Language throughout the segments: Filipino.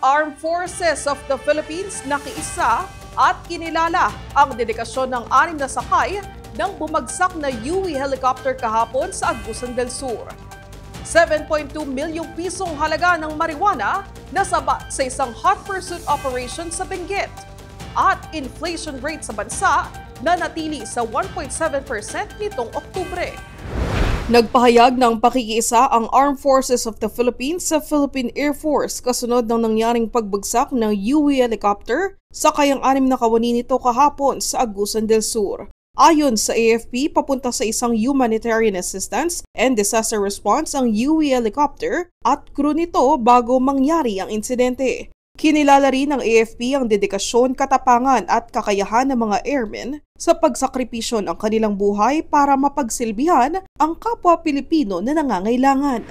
Armed Forces of the Philippines nakiisa at kinilala ang dedikasyon ng 6 na sakay ng bumagsak na UE helicopter kahapon sa Agusan del Sur. 7.2 milyong pisong halaga ng marijuana nasabat sa isang hot pursuit operation sa Benguet. At inflation rate sa bansa na natili sa 1.7% nitong Oktubre. Nagpahayag ng pakikiisa ang Armed Forces of the Philippines sa Philippine Air Force kasunod ng nangyaring pagbagsak ng UE helicopter sa kayang 6 na kawani nito kahapon sa Agusan del Sur. Ayon sa AFP, papunta sa isang humanitarian assistance and disaster response ang UE helicopter at crew nito bago mangyari ang insidente. Kinilala rin ng AFP ang dedikasyon, katapangan at kakayahan ng mga airmen sa pagsakripisyo ng kanilang buhay para mapagsilbihan ang kapwa Pilipino na nangangailangan.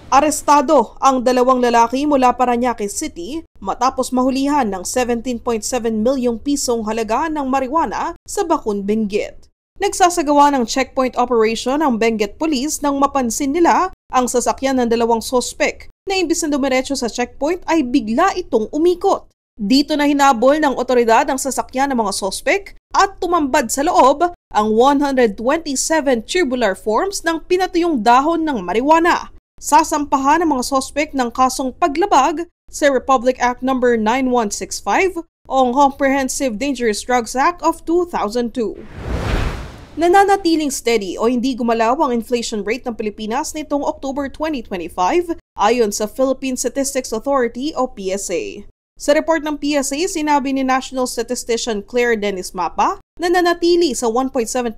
Arestado ang 2 lalaki mula Parañaque City matapos mahulihan ng 17.7 milyong pisong halaga ng marijuana sa Bacun, Benguet. Nagsasagawa ng checkpoint operation ang Benguet Police nang mapansin nila ang sasakyan ng 2 sospek na imbis na dumiretso sa checkpoint ay bigla itong umikot. Dito na hinabol ng otoridad ang sasakyan ng mga sospek at tumambad sa loob ang 127 tubular forms ng pinatuyong dahon ng marijuana. Sasampahan ng mga sospek ng kasong paglabag sa Republic Act No. 9165 o Comprehensive Dangerous Drugs Act of 2002. Nananatiling steady o hindi gumalaw ang inflation rate ng Pilipinas nitong October 2025 ayon sa Philippine Statistics Authority o PSA. Sa report ng PSA, sinabi ni National Statistician Claire Dennis Mapa na nanatili sa 1.7%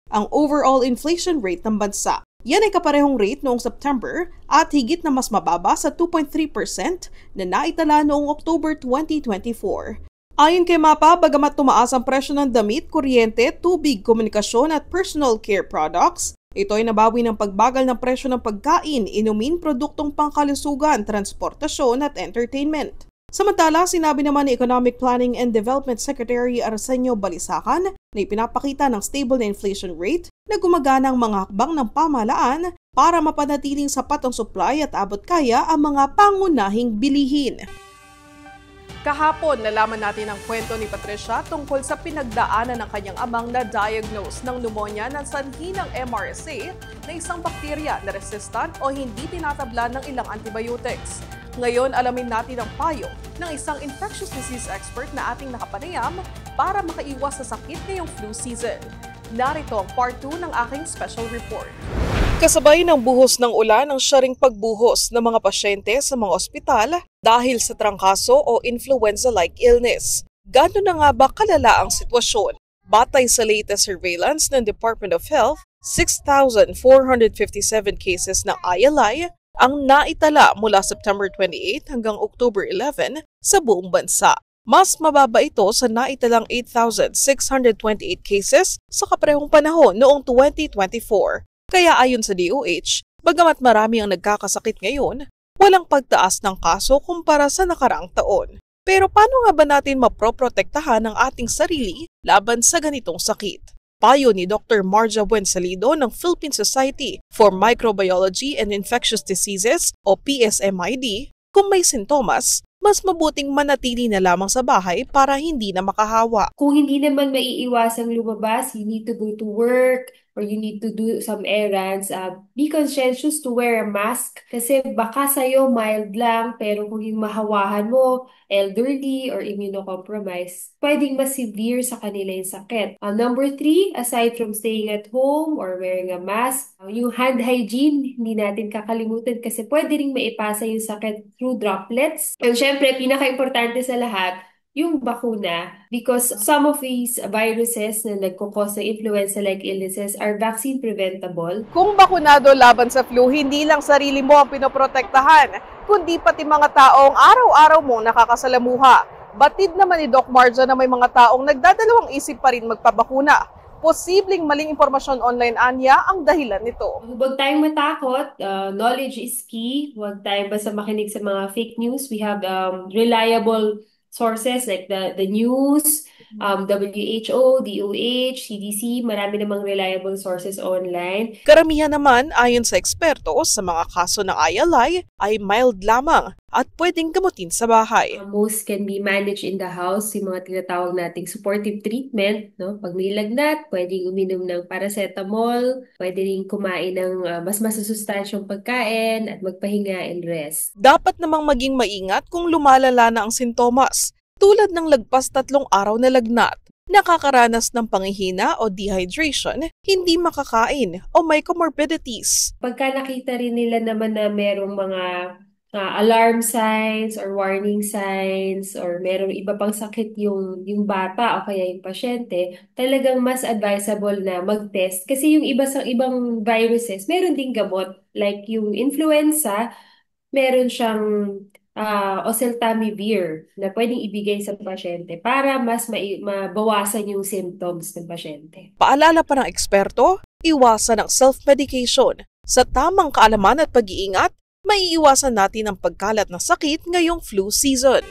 ang overall inflation rate ng bansa. Yan ay kaparehong rate noong September at higit na mas mababa sa 2.3% na naitala noong October 2024. Ayon kay Mapa, bagamat tumaas ang presyo ng damit, kuryente, tubig, komunikasyon at personal care products, ito ay nabawi ng pagbagal ng presyo ng pagkain, inumin, produktong pangkalusugan, transportasyon at entertainment. Samantala, sinabi naman ni Economic Planning and Development Secretary Arsenio Balisacan na ipinapakita ng stable na inflation rate na gumagana ang mga hakbang ng pamahalaan para mapanatiling sapat ang supply at abot kaya ang mga pangunahing bilihin. Kahapon, nalaman natin ang kwento ni Patricia tungkol sa pinagdaanan ng kanyang amang na-diagnose ng pneumonia ng sanhi ng MRSA na isang bakterya na resistant o hindi tinatabla ng ilang antibiotics. Ngayon, alamin natin ang payo ng isang infectious disease expert na ating nakapanayam para makaiwas sa sakit ngayong flu season. Narito ang part 2 ng aking special report. Kasabay ng buhos ng ulan ang siya ring pagbuhos ng mga pasyente sa mga ospital dahil sa trangkaso o influenza-like illness. Gano'n na nga ba kalala ang sitwasyon? Batay sa latest surveillance ng Department of Health, 6,457 cases ng ILI ang naitala mula September 28 hanggang October 11 sa buong bansa. Mas mababa ito sa naitalang 8,628 cases sa kaparehong panahon noong 2024. Kaya ayon sa DOH, bagamat marami ang nagkakasakit ngayon, walang pagtaas ng kaso kumpara sa nakaraang taon. Pero paano nga ba natin maproprotektahan ang ating sarili laban sa ganitong sakit? Payo ni Dr. Marja Buensalido ng Philippine Society for Microbiology and Infectious Diseases o PSMID, kung may sintomas, mas mabuting manatili na lamang sa bahay para hindi na makahawa. Kung hindi naman maiiwasang lumabas, you need to go to work or you need to do some errands, be conscientious to wear a mask kasi baka sa'yo mild lang pero kung yung mahawahan mo, elderly or immunocompromised, pwedeng mas severe sa kanila yung sakit. Number 3, aside from staying at home or wearing a mask, yung hand hygiene, hindi natin kakalimutan kasi pwede ring maipasa yung sakit through droplets. And syempre, pinaka-importante sa lahat, yung bakuna, because some of these viruses na nagkukos ng influenza-like illnesses are vaccine preventable. Kung bakunado laban sa flu, hindi lang sarili mo ang pinoprotektahan, kundi pati mga taong araw-araw mo nakakasalamuha. Batid naman ni Doc Marja na may mga taong nagdadalawang isip pa rin magpabakuna. Posibleng maling impormasyon online anya ang dahilan nito. Huwag tayong matakot. Knowledge is key. Huwag tayong basta makinig sa mga fake news. We have reliable sources like the news, WHO, DOH, CDC, marami namang reliable sources online. Karamihan naman ayon sa eksperto sa mga kaso ng ILI ay mild lamang at pwedeng gamutin sa bahay. Most can be managed in the house, yung mga tinatawag nating supportive treatment, no? Pag may lagnat, pwedeng uminom ng paracetamol, pwede rin kumain ng mas masusustansyong pagkain at magpahinga and rest. Dapat namang maging maingat kung lumalala na ang sintomas, tulad ng lagpas 3 araw na lagnat, nakakaranas ng panghihina o dehydration, hindi makakain o may comorbidities. Pagka nakita rin nila naman na merong mga alarm signs or warning signs or merong iba pang sakit yung bata o kaya yung pasyente, talagang mas advisable na mag-test. Kasi yung iba sa ibang viruses, meron ding gamot. Like yung influenza, meron siyang oseltamivir na pwedeng ibigay sa pasyente para mas mabawasan yung symptoms ng pasyente. Paalala pa ng eksperto, iwasan ang self-medication. Sa tamang kaalaman at pag-iingat, maiiwasan natin ang pagkalat ng sakit ngayong flu season.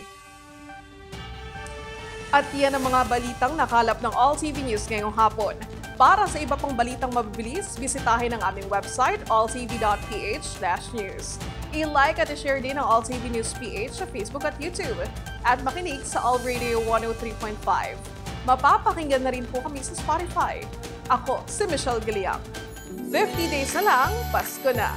At yan ang mga balitang nakalap ng All TV News ngayong hapon. Para sa iba pang balitang mabibilis, bisitahin ang aming website alltv.ph/news. I-like at i-share din ang All TV News PH sa Facebook at YouTube. At makinig sa All Radio 103.5. Mapapakinggan na rin po kami sa Spotify. Ako si Michelle Giliang. 50 days na lang, Pasko na!